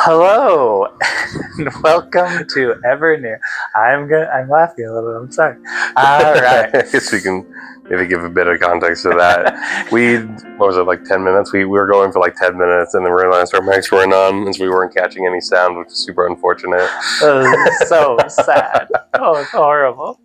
Hello, and welcome to Ever Near. I'm laughing a little. I'm sorry. All right. I guess we can maybe give a bit of context to that. What was it, like 10 minutes? We were going for like 10 minutes and then we realized our mics weren't on and so we weren't catching any sound, which was super unfortunate. So sad. Oh, it's horrible.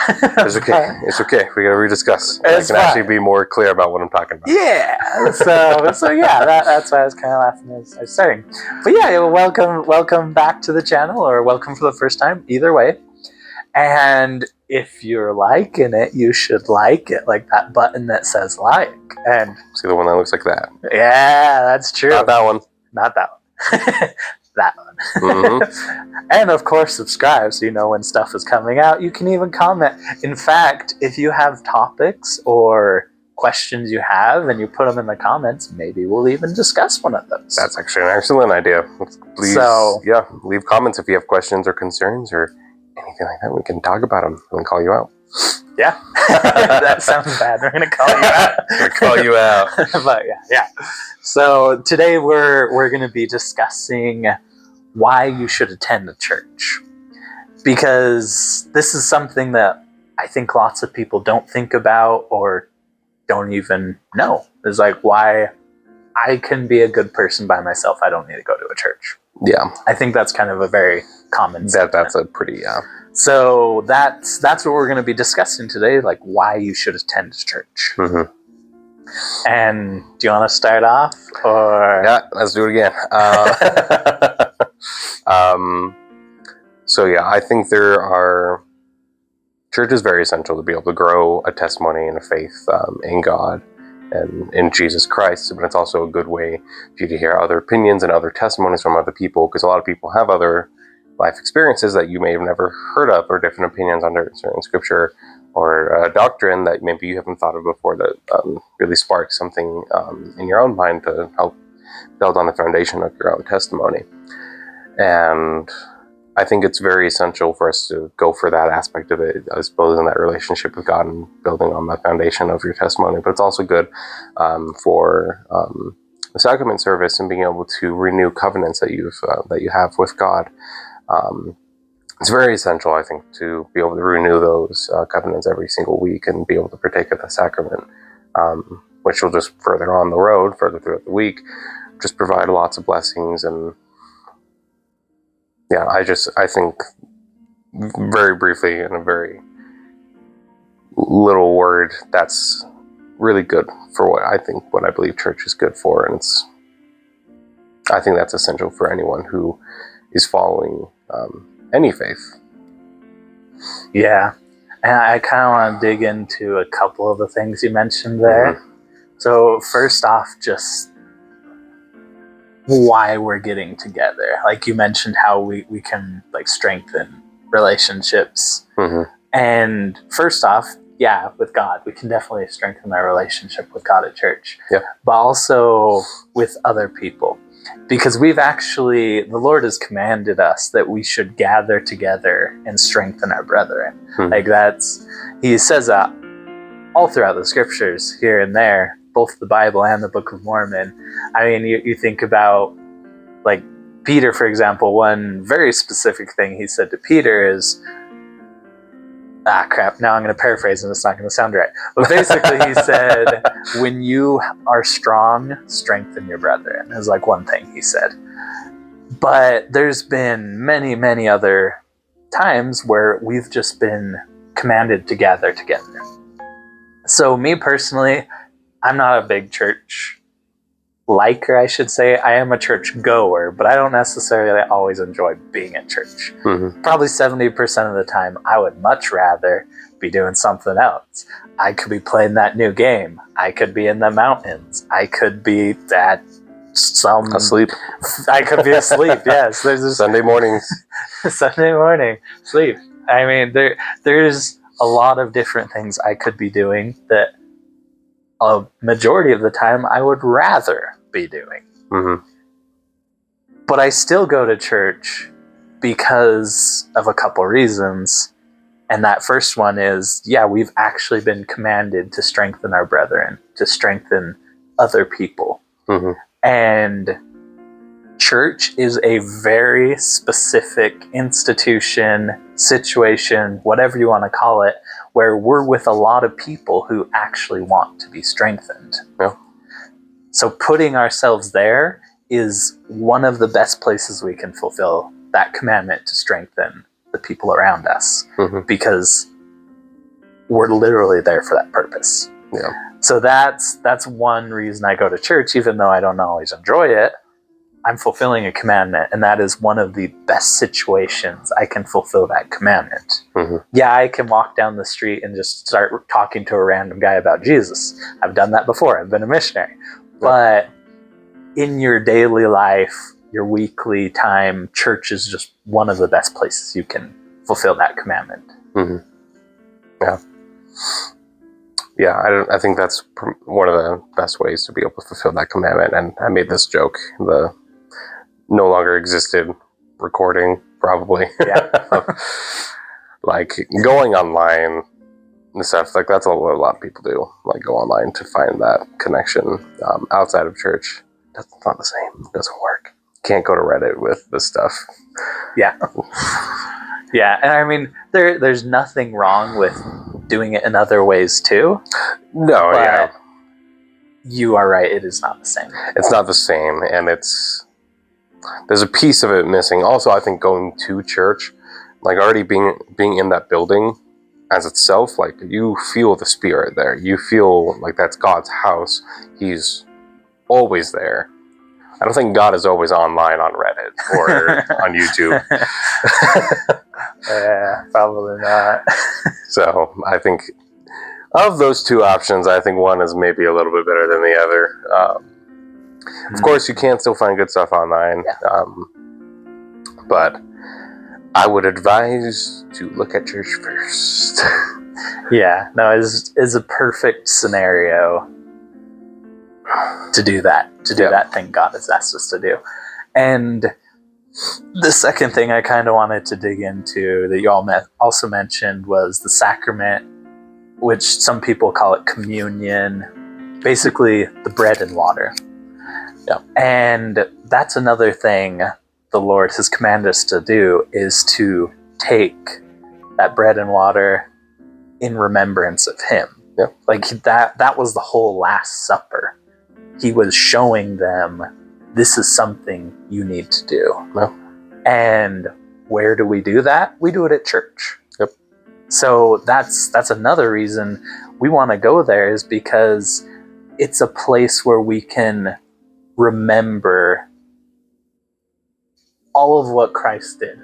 It's okay. It's okay. We gotta rediscuss. I can actually be more clear about what I'm talking about. Yeah. So yeah, that's why I was kind of laughing as I was starting. But yeah, welcome back to the channel, or welcome for the first time. Either way. And if you're liking it, you should like it, like that button that says like. And see the one that looks like that? Yeah, that's true. Not that one. Not that one. That one. Mm-hmm. And of course, subscribe so you know when stuff is coming out. You can even comment. In fact, if you have topics or questions you have and you put them in the comments, maybe we'll even discuss one of those. That's actually an excellent idea. Please, leave comments if you have questions or concerns or anything like that. We can talk about them and call you out. Yeah. That sounds bad. We're going to call you out. We're going to call you out. But yeah. So today we're going to be discussing why you should attend a church. Because this is something that I think lots of people don't think about or don't even know. It's like why I can be a good person by myself. I don't need to go to a church. Yeah. I think that's kind of a very common That's a pretty, So that's what we're going to be discussing today, like why you should attend church. Mm-hmm. And do you want to start off? Or yeah, let's do it again. So yeah, I think church is very essential to be able to grow a testimony and a faith in God and in Jesus Christ, but it's also a good way for you to hear other opinions and other testimonies from other people, because a lot of people have other life experiences that you may have never heard of, or different opinions on certain scripture or doctrine that maybe you haven't thought of before, that really sparks something in your own mind to help build on the foundation of your own testimony. And I think it's very essential for us to go for that aspect of it, as building that relationship with God and building on that foundation of your testimony. But it's also good for the sacrament service and being able to renew covenants that you have with God. It's very essential, I think, to be able to renew those covenants every single week and be able to partake of the sacrament, which will just further on the road, further throughout the week, just provide lots of blessings. And yeah, I think very briefly, in a very little word, that's really good for what I believe church is good for. And I think that's essential for anyone who is following any faith. Yeah, and I kind of want to dig into a couple of the things you mentioned there. Mm-hmm. So first off, just why we're getting together. Like you mentioned how we can like strengthen relationships. Mm-hmm. And first off, yeah, with God, we can definitely strengthen our relationship with God at church. Yeah. But also with other people. Because the Lord has commanded us that we should gather together and strengthen our brethren. Mm-hmm. Like he says that all throughout the scriptures, here and there, both the Bible and the Book of Mormon. I mean, you think about, like, Peter, for example, one very specific thing he said to Peter is, crap, now I'm going to paraphrase and it's not going to sound right. But basically he said, when you are strong, strengthen your brethren, is like one thing he said. But there's been many, many other times where we've just been commanded to gather together. So me personally, I'm not a big church liker, I should say. I am a church goer, but I don't necessarily always enjoy being at church. Mm-hmm. Probably 70% of the time, I would much rather be doing something else. I could be playing that new game. I could be in the mountains. I could be at asleep. I could be asleep. Yes, there's this Sunday mornings. Sunday morning sleep. I mean, there's a lot of different things I could be doing that a majority of the time I would rather be doing. Mm-hmm. But I still go to church because of a couple reasons. And that first one is, yeah, we've actually been commanded to strengthen our brethren, to strengthen other people. Mm-hmm. And church is a very specific institution, situation, whatever you want to call it, where we're with a lot of people who actually want to be strengthened. Yeah. So putting ourselves there is one of the best places we can fulfill that commandment to strengthen the people around us, because we're literally there for that purpose. Yeah. So that's one reason I go to church, even though I don't always enjoy it. I'm fulfilling a commandment, and that is one of the best situations I can fulfill that commandment. Yeah, I can walk down the street and just start talking to a random guy about Jesus. I've done that before. I've been a missionary. But in your daily life, your weekly time, church is just one of the best places you can fulfill that commandment. Yeah, I think that's one of the best ways to be able to fulfill that commandment. And I made this joke, the no longer existed recording, probably. Yeah. Like going online and stuff, like that's what a lot of people do. Like go online to find that connection outside of church. That's not the same. It doesn't work. Can't go to Reddit with this stuff. Yeah. Yeah, and I mean, there's nothing wrong with doing it in other ways too. No, but yeah. You are right, it is not the same. It's not the same, and there's a piece of it missing. Also, I think going to church, like already being in that building as itself, like you feel the spirit there. You feel like that's God's house. He's always there. I don't think God is always online on Reddit or on YouTube. Yeah, probably not. So I think of those two options, I think one is maybe a little bit better than the other. Of course, you can still find good stuff online. Yeah. But I would advise to look at church first. Yeah, no, is a perfect scenario to do that, that thing God has asked us to do. And the second thing I kind of wanted to dig into that you all also mentioned was the sacrament, which some people call it communion, basically the bread and water. Yeah. And that's another thing the Lord has commanded us to do, is to take that bread and water in remembrance of Him. Yeah. Like that was the whole Last Supper. He was showing them, this is something you need to do. Yeah. And where do we do that? We do it at church. Yep. So that's another reason we want to go there, is because it's a place where we can remember all of what Christ did.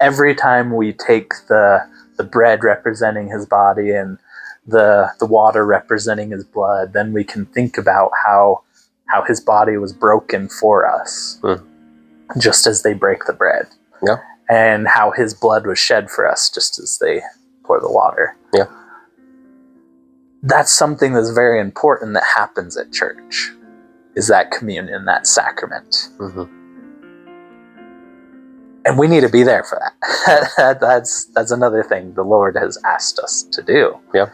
Every time we take the bread representing His body and the water representing His blood, then we can think about how His body was broken for us, just as they break the bread. Yeah. And how His blood was shed for us, just as they pour the water. Yeah. That's something that's very important that happens at church, is that communion, that sacrament. And we need to be there for that. That's another thing the Lord has asked us to do. Yeah.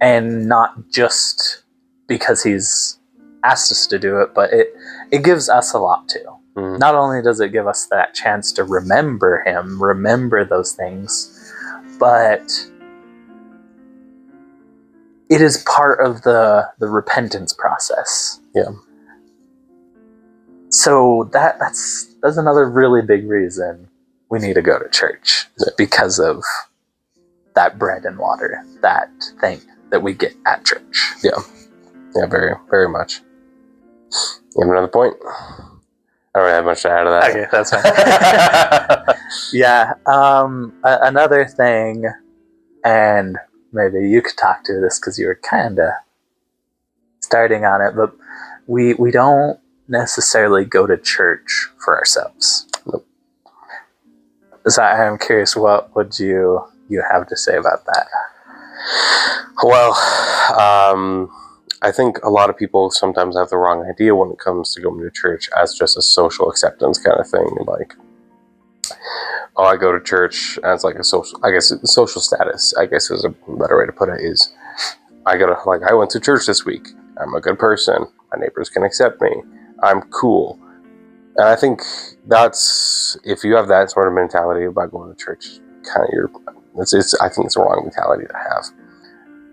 And not just because He's asked us to do it, but it gives us a lot too. Not only does it give us that chance to remember Him, remember those things, but it is part of the repentance process. Yeah. So that's another really big reason we need to go to church, because of that bread and water, that thing that we get at church. Yeah. Yeah, very, very much. You have another point? I don't really have much to add to that. Okay, that's fine. Yeah. Another thing, and maybe you could talk to this because you were kind of starting on it, but we don't necessarily go to church for ourselves. Nope. So I'm curious, what would you have to say about that? Well, I think a lot of people sometimes have the wrong idea when it comes to going to church as just a social acceptance kind of thing. Like, oh, I go to church as like a social status, I guess is a better way to put it, is I went to church this week. I'm a good person. My neighbors can accept me. I'm cool. And I think that's, if you have that sort of mentality about going to church, kind of I think it's a wrong mentality to have.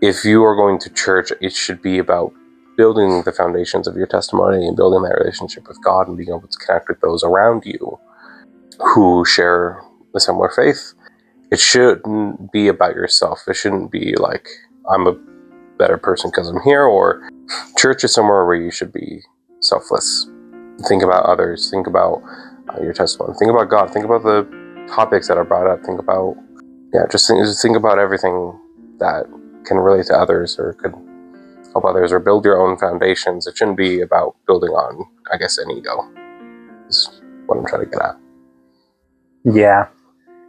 If you are going to church, it should be about building the foundations of your testimony and building that relationship with God and being able to connect with those around you who share a similar faith. It shouldn't be about yourself. It shouldn't be like, I'm a better person because I'm here, or church is somewhere where you should be selfless. Think about others. Think about your testimony. Think about God. Think about the topics that are brought up. Think about, just think about everything that can relate to others or could help others, or build your own foundations. It shouldn't be about building on, I guess, an ego, is what I'm trying to get at. Yeah.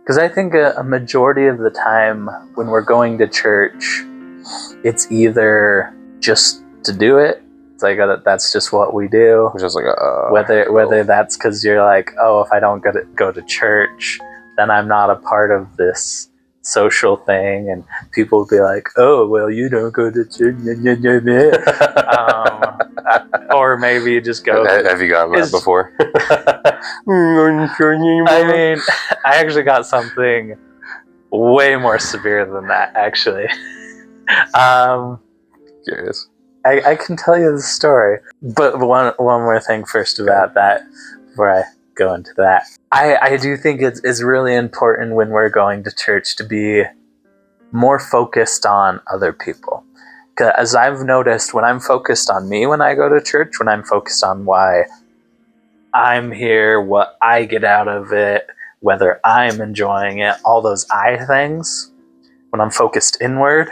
Because I think a majority of the time when we're going to church, it's either just to do it. It's like that's just what we do. It's just like whether that's because you're like, oh, if I don't go to church, then I'm not a part of this social thing, and people will be like, oh, well, you don't go to church. Or maybe you just go. Have you gotten that before? I mean, I actually got something way more severe than that, actually. Curious. I can tell you the story, but one more thing first about that before I go into that. I do think it's really important when we're going to church to be more focused on other people. Because I've noticed when I'm focused on me when I go to church, when I'm focused on why I'm here, what I get out of it, whether I'm enjoying it, all those I things, when I'm focused inward,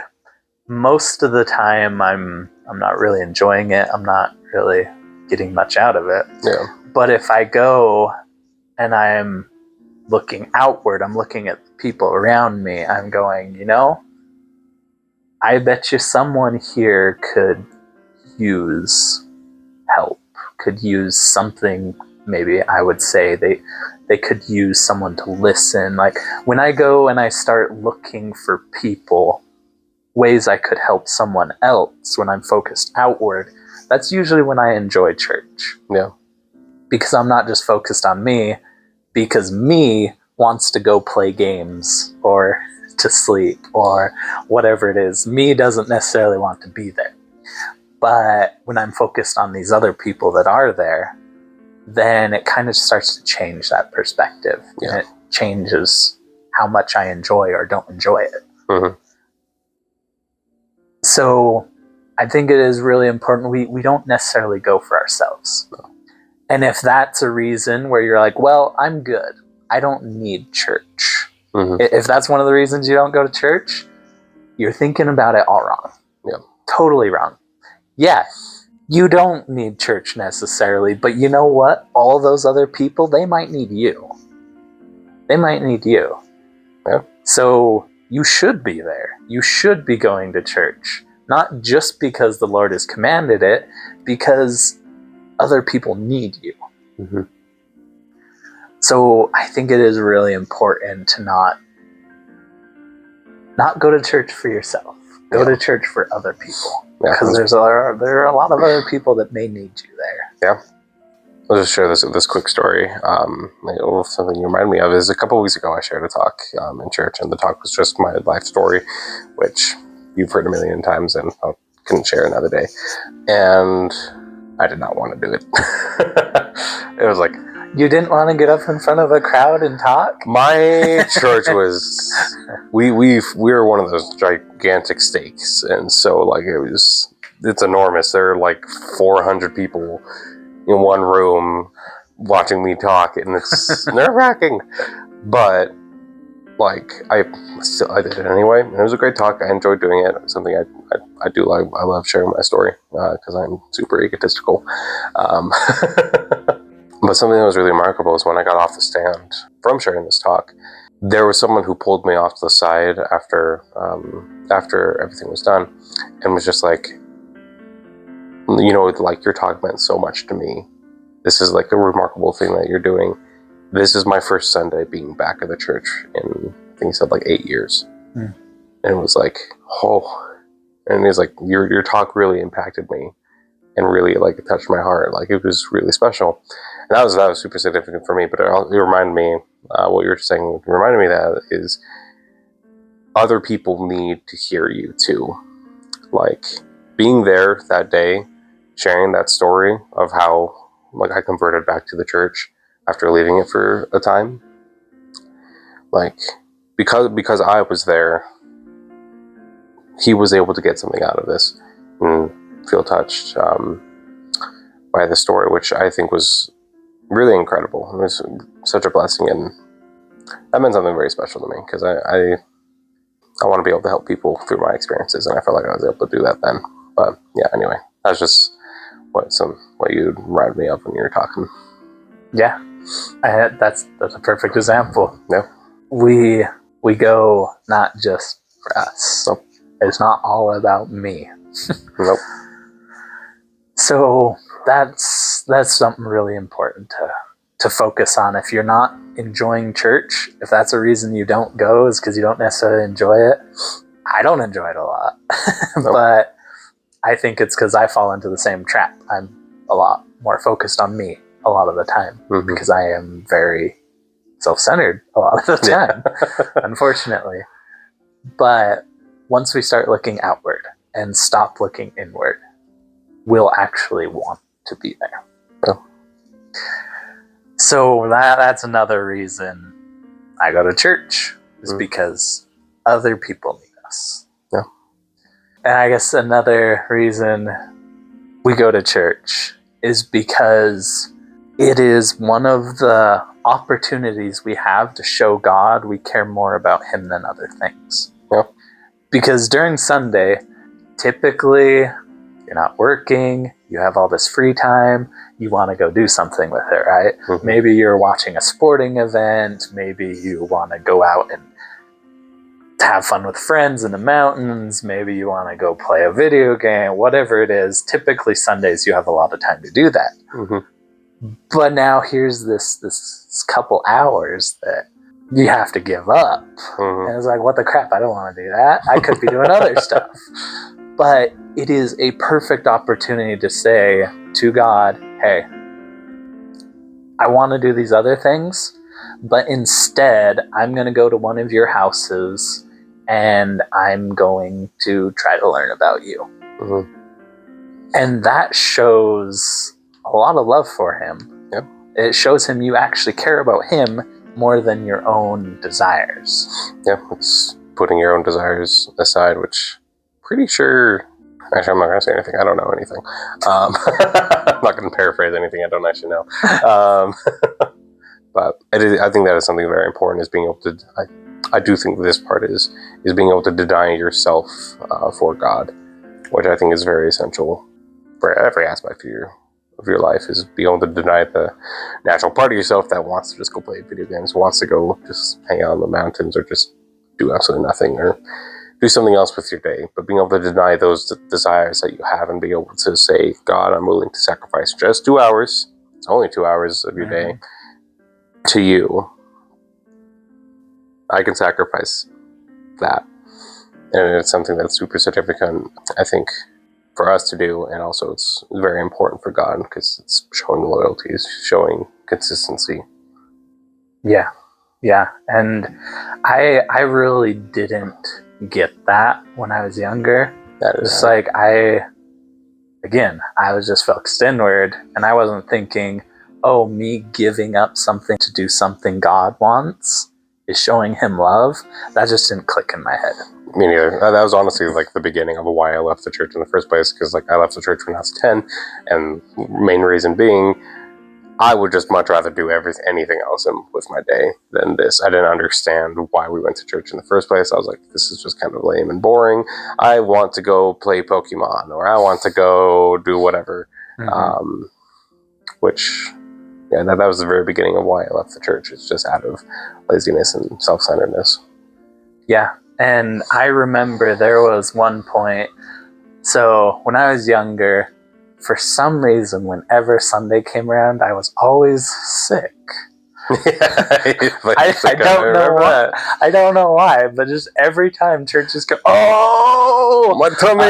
most of the time I'm not really enjoying it. I'm not really getting much out of it. Yeah. But if I go and I'm looking outward, I'm looking at the people around me, I'm going, I bet you someone here could use help, could use something. Maybe I would say they could use someone to listen. Like when I go and I start looking for people, ways I could help someone else, when I'm focused outward, that's usually when I enjoy church. Yeah. Because I'm not just focused on me, because me wants to go play games or to sleep or whatever it is. Me doesn't necessarily want to be there. But when I'm focused on these other people that are there, then it kind of starts to change that perspective. Yeah. And it changes how much I enjoy or don't enjoy it. Mm-hmm. So I think it is really important. We don't necessarily go for ourselves. No. And if that's a reason where you're like, well, I'm good, I don't need church. Mm-hmm. If that's one of the reasons you don't go to church, you're thinking about it all wrong. Yeah. Totally wrong. Yeah, you don't need church necessarily, but you know what? All those other people, they might need you. They might need you. Yeah. So you should be there. You should be going to church. Not just because the Lord has commanded it, because other people need you. Mm-hmm. So I think it is really important to not go to church for yourself. Go to church for other people. Because there are a lot of other people that may need you there. Yeah. I'll just share this quick story. Something you remind me of is a couple of weeks ago I shared a talk in church, and the talk was just my life story, which you've heard a million times and I couldn't share another day. And I did not want to do it. It was like, you didn't want to get up in front of a crowd and talk? My church was, we were one of those gigantic steaks, and so like it's enormous. There are like 400 people in one room watching me talk, and it's nerve-wracking. But like I did it anyway, and it was a great talk. I enjoyed doing it. It's something I do like. I love sharing my story because I'm super egotistical. But something that was really remarkable is when I got off the stand from sharing this talk, there was someone who pulled me off to the side after everything was done, and was just like, like your talk meant so much to me. This is like a remarkable thing that you're doing. This is my first Sunday being back at the church in, I think he said like 8 years. Mm. And it was like, oh, and he's like, your talk really impacted me. and really like it touched my heart. Like it was really special, and that was super significant for me. But it reminded me what you were saying. Reminded me that is other people need to hear you too. Like being there that day, sharing that story of how like I converted back to the church after leaving it for a time. Like because I was there, he was able to get something out of this and feel touched by the story, which I think was really incredible. It was such a blessing, and that meant something very special to me because I want to be able to help people through my experiences, and I felt like I was able to do that then. But yeah, anyway, that's just what you reminded me of when you were talking. Yeah, that's a perfect example. Yeah, we go not just for us. Nope. It's not all about me. Nope. So that's something really important to focus on. If you're not enjoying church, if that's a reason you don't go is because you don't necessarily enjoy it. I don't enjoy it a lot. Nope. But I think it's because I fall into the same trap. I'm a lot more focused on me a lot of the time because I am very self-centered a lot of the time, unfortunately. But once we start looking outward and stop looking inward, we'll actually want to be there. Yeah. So that's another reason I go to church, is because other people need us. Yeah. And I guess another reason we go to church is because it is one of the opportunities we have to show God we care more about Him than other things. Yeah. Because during Sunday, typically you're not working, you have all this free time, you want to go do something with it, right? Mm-hmm. Maybe you're watching a sporting event, maybe you want to go out and have fun with friends in the mountains, maybe you want to go play a video game, whatever it is. Typically Sundays you have a lot of time to do that. Mm-hmm. But now here's this couple hours that you have to give up. Mm-hmm. And it's like, what the crap? I don't want to do that. I could be doing other stuff. But it is a perfect opportunity to say to God, hey, I want to do these other things, but instead I'm going to go to one of your houses and I'm going to try to learn about you. Mm-hmm. And that shows a lot of love for Him. Yep. It shows Him you actually care about Him more than your own desires. Yeah, it's putting your own desires aside, which pretty sure... Actually, I'm not going to say anything. I don't know anything. I'm not going to paraphrase anything I don't actually know. But I think that is something very important, is being able to... I do think this part is being able to deny yourself for God, which I think is very essential for every aspect of your life, is being able to deny the natural part of yourself that wants to just go play video games, wants to go just hang out in the mountains or just do absolutely nothing or do something else with your day. But being able to deny those desires that you have and be able to say, God, I'm willing to sacrifice just 2 hours, it's only 2 hours of your day, to you. I can sacrifice that. And it's something that's super significant, I think, for us to do, and also it's very important for God because it's showing loyalty, it's showing consistency. Yeah, and I really didn't get that when I was younger. That is just like I was just focused inward, and I wasn't thinking, oh, me giving up something to do something God wants is showing Him love. That just didn't click in my head. Me neither. That was honestly like the beginning of why I left the church in the first place, because like I left the church when I was 10, and main reason being I would just much rather do anything else with my day than this. I didn't understand why we went to church in the first place. I was like, this is just kind of lame and boring. I want to go play Pokemon, or I want to go do whatever. Which, yeah, that was the very beginning of why I left the church. It's just out of laziness and self-centeredness. Yeah. And I remember there was one point, so when I was younger, for some reason, whenever Sunday came around, I was always sick. I don't know why. I don't know why, but just every time churches go, oh, my tummy,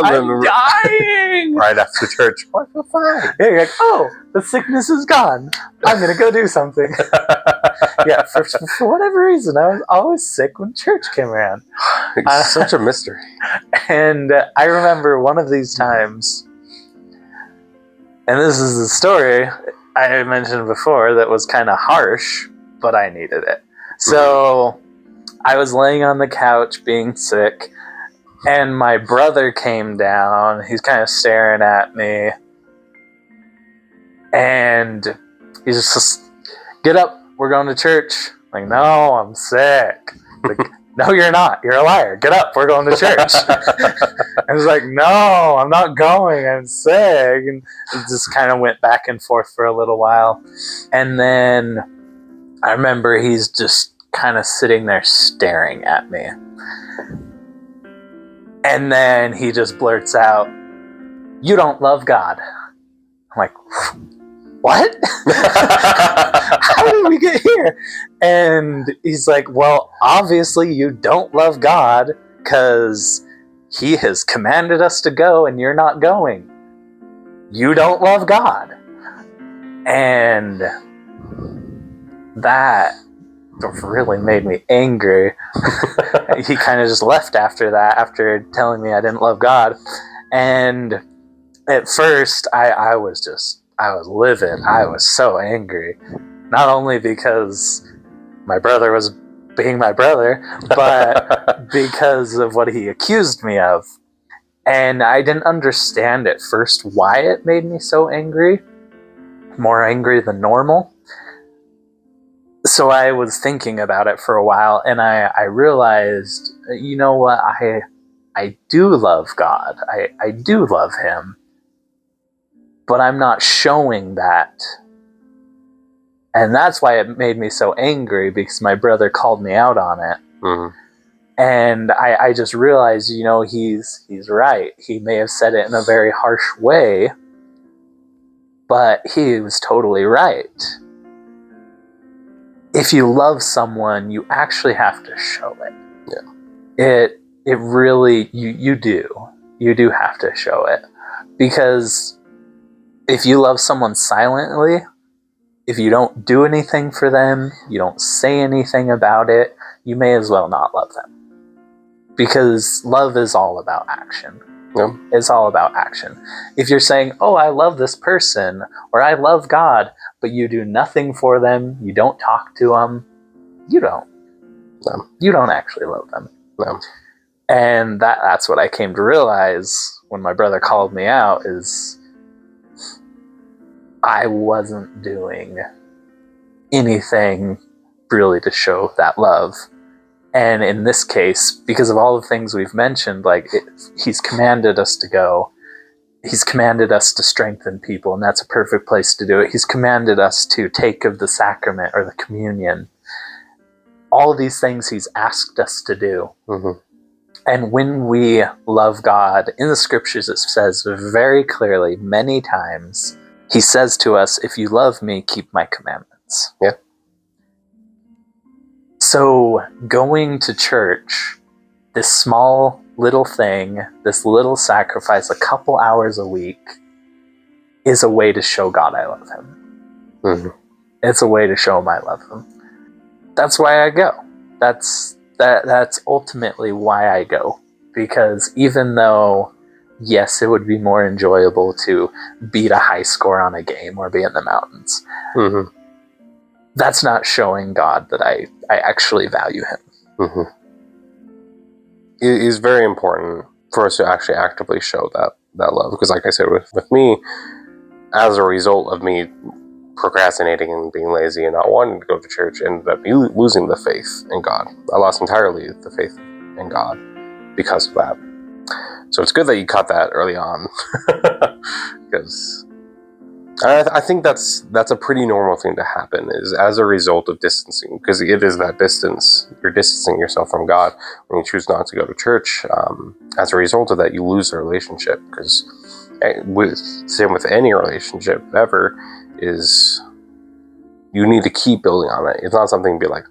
I'm dying. doing? Right after church. Oh, I feel fine. Yeah, you're like, oh, the sickness is gone. I'm going to go do something. Yeah, for whatever reason, I was always sick when church came around. It's such a mystery. And I remember one of these times, and this is the story I mentioned before that was kind of harsh, but I needed it. So I was laying on the couch being sick, and my brother came down. He's kind of staring at me, and he's just, get up, we're going to church. I'm like, no, I'm sick. Like, no, you're not. You're a liar. Get up, we're going to church. I was like, no, I'm not going. I'm sick. And it just kind of went back and forth for a little while. And then I remember he's just kind of sitting there staring at me. And then he just blurts out, you don't love God. I'm like, what? How did we get here? And he's like, well, obviously you don't love God because he has commanded us to go and you're not going. You don't love God. And that really made me angry. He kind of just left after that, after telling me I didn't love God. And at first I was livid. I was so angry. Not only because my brother was being my brother, but because of what he accused me of. And I didn't understand at first why it made me so angry, more angry than normal. So I was thinking about it for a while, and I realized, you know what, I do love God. I do love him, but I'm not showing that. And that's why it made me so angry, because my brother called me out on it. Mm-hmm. And I just realized, you know, he's right. He may have said it in a very harsh way, but he was totally right. If you love someone, you actually have to show it. Yeah. It really, you do. You do have to show it. Because if you love someone silently, if you don't do anything for them, you don't say anything about it, you may as well not love them. Because love is all about action. Yeah. It's all about action. If you're saying, oh, I love this person, or I love God, but you do nothing for them, you don't talk to them, you don't. No. You don't actually love them. No. And that's what I came to realize when my brother called me out, is I wasn't doing anything really to show that love. And in this case, because of all the things we've mentioned, he's commanded us to go. He's commanded us to strengthen people, and that's a perfect place to do it. He's commanded us to take of the sacrament or the communion. All of these things he's asked us to do. Mm-hmm. And when we love God, in the scriptures it says very clearly, many times, he says to us, if you love me, keep my commandments. Yeah. So going to church, this small little thing, this little sacrifice, a couple hours a week, is a way to show God I love him. Mm-hmm. It's a way to show him I love him. That's why I go. That's ultimately why I go. Because even though, yes, it would be more enjoyable to beat a high score on a game or be in the mountains, mm-hmm. that's not showing God that I actually value him. Mm-hmm. It is very important for us to actually actively show that love. Because like I said, with me, as a result of me procrastinating and being lazy and not wanting to go to church, ended up losing the faith in God. I lost entirely the faith in God because of that. So it's good that you caught that early on. Because I think that's a pretty normal thing to happen, is as a result of distancing, because it is that distance. You're distancing yourself from God when you choose not to go to church. As a result of that, you lose the relationship, because same with any relationship ever, is you need to keep building on it. It's not something to be like,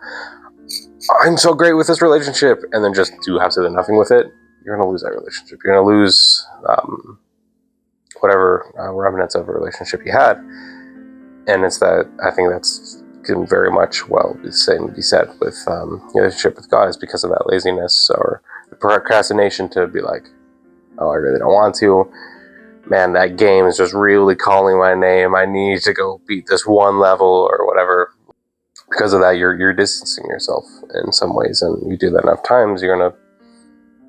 I'm so great with this relationship, and then just do absolutely nothing with it. You're going to lose that relationship. You're going to lose whatever remnants of a relationship you had. And it's that I think that's can very much well be said with your relationship with God is because of that laziness or the procrastination to be like, oh, I really don't want to. Man, that game is just really calling my name. I need to go beat this one level or whatever. Because of that, you're distancing yourself in some ways, and you do that enough times, you're gonna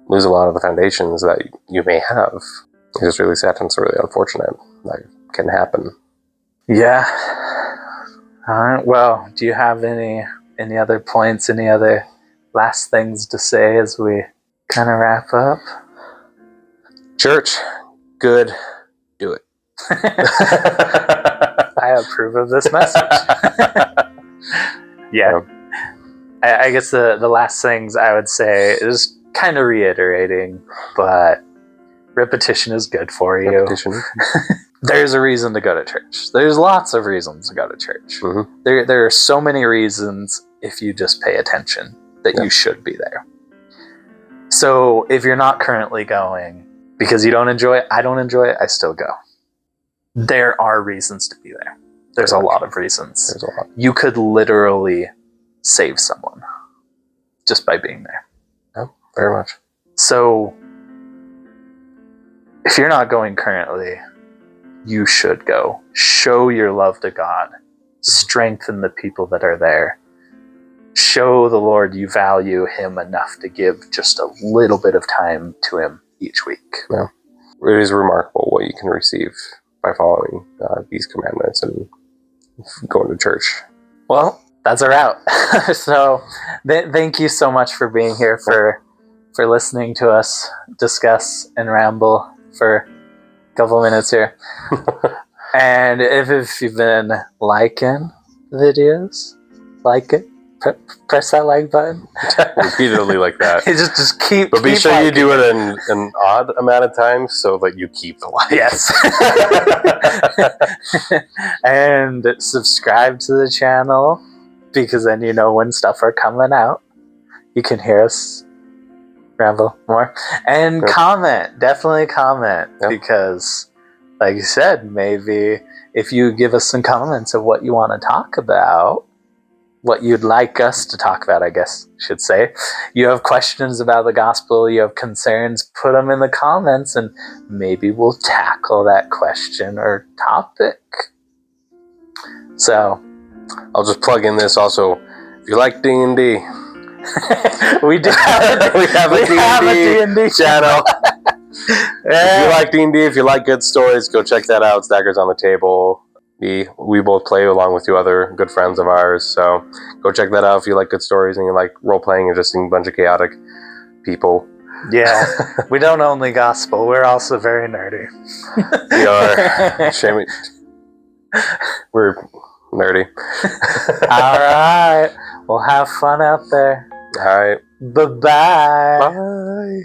lose a lot of the foundations that you may have. It's just really sad and it's really unfortunate that can happen. Yeah. All right. Well, do you have any other points, any other last things to say as we kind of wrap up? Church, good, do it. I approve of this message. Yeah. I guess the last things I would say is kind of reiterating, but repetition is good for you. Repetition. There's a reason to go to church. There's lots of reasons to go to church. Mm-hmm. There are so many reasons if you just pay attention that you should be there. So if you're not currently going because you don't enjoy it, I don't enjoy it, I still go. There are reasons to be there. There's a lot of reasons. There's a lot. You could literally save someone just by being there. Yeah, very much. So if you're not going currently, you should go. Show your love to God. Strengthen the people that are there. Show the Lord you value Him enough to give just a little bit of time to Him each week. Yeah. It is remarkable what you can receive by following these commandments and going to church. Well, that's a wrap. So thank you so much for being here, for listening to us discuss and ramble for a couple of minutes here. And if you've been liking videos, like it, press that like button. Repeatedly like that. just keep. But be keep sure you liking do it in an odd amount of time so that you keep the like. Yes. And subscribe to the channel, because then you know when stuff are coming out. You can hear us ramble more. And comment. Definitely comment. Yep. Because, like you said, maybe if you give us some comments of what you want to talk about, what you'd like us to talk about, I guess I should say. You have questions about the gospel, you have concerns, put them in the comments and maybe we'll tackle that question or topic. So, I'll just plug in this also. If you like D&D, we have a D&D channel. If you like D&D, if you like good stories, go check that out. Daggers on the Table. We both play along with two other good friends of ours, so go check that out if you like good stories and you like role-playing and just seeing a bunch of chaotic people. Yeah, we don't only gospel, we're also very nerdy. We are. Shame it. We're nerdy. Alright, well have fun out there. Alright. Bye-bye. Bye.